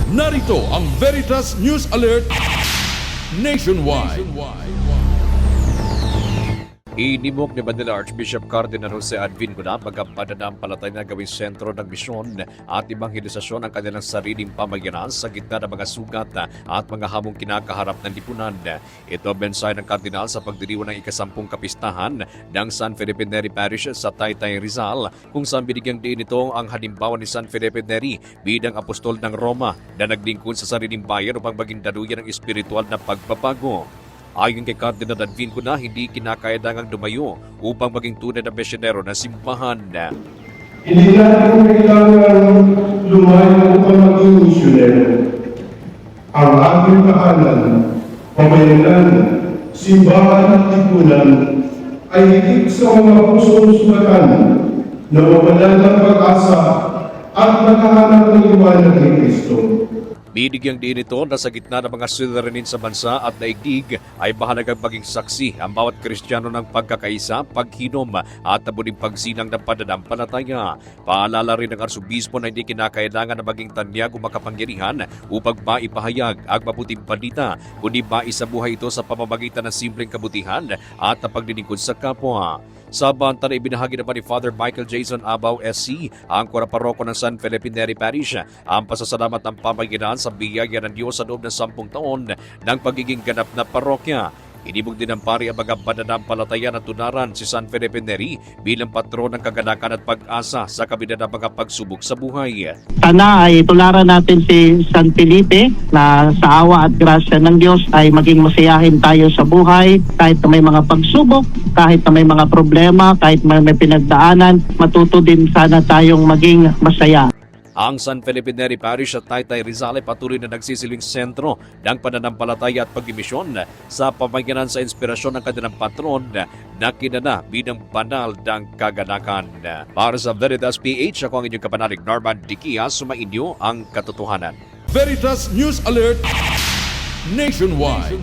Narito ang Veritas News Alert Nationwide. Inimok ni Manila Archbishop Cardinal Jose Advincula pagkapananampalataya na gawing sentro ng misyon at ebangelisasyon ang kanilang sariling pamayanan sa gitna ng mga sugat at mga hamong kinakaharap ng lipunan. Ito ang mensahe ng Kardinal sa pagdiriwang ng ikasampung kapistahan ng San Felipe Neri Parish sa Taytay, Rizal, kung saan binigyang diin ito ang halimbawa ni San Felipe Neri bilang apostol ng Roma na naglingkod sa sariling bayan upang maging daluyan ng espiritual na pagbabago. Ayon kay Cardinal Advincula, hindi kinakailangang dumayo upang maging tunay na misyonero ng simbahan. Hindi natin kailangan lumayo upang maging misyonero. Ang ating tahanan, pamayanan, simbahan at lipunan ay higit sa mga pusong sugatan na mawalan ng pag-asa at nakahanap ng liwanag ni Kristo. Binigyang din ito na sa gitna ng mga suliranin sa bansa at daigdig ay mahalagang maging saksi ang bawat Kristiyano ng pagkakaisa, paghinom at nabuning pagsilang ng pananampalataya. Paalala rin ng Arsobispo na hindi kinakailangan na maging tanyag o makapangyarihan upang maipahayag ang mabuting balita, kundi maisabuhay ito sa pamamagitan ng simpleng kabutihan at paglilingkod sa kapwa. Sa banta na ibinahagi naman ni Father Michael Jason Abaw SC, ang Kora-Paroko ng San Felipe Neri Parish, ang pasasalamat ng pamayanan sa biyaya ng Diyos sa loob ng 10 taon ng pagiging ganap na parokya. Inibog din ng pari ang mga pananampalataya na tunaran si San Felipe Neri bilang patron ng kaganakan at pag-asa sa kabila ng mga pagsubok sa buhay. Sana ay tularan natin si San Felipe na sa awa at grasya ng Diyos ay maging masayahin tayo sa buhay kahit na may mga pagsubok, kahit na may mga problema, kahit may pinagdaanan, matuto din sana tayong maging masaya. Ang San Felipe Neri Parish at Taytay, Rizal ay patuloy na nagsisilbing sentro ng pananampalataya at pagdimisyon sa pamagitan sa inspirasyon ng kanilang patron na kinana bilang banal ng kaganakan. Para sa Veritas PH, ako ang inyong kapanalig Norman Dikia, sumainyo ang katotohanan. Veritas News Alert Nationwide.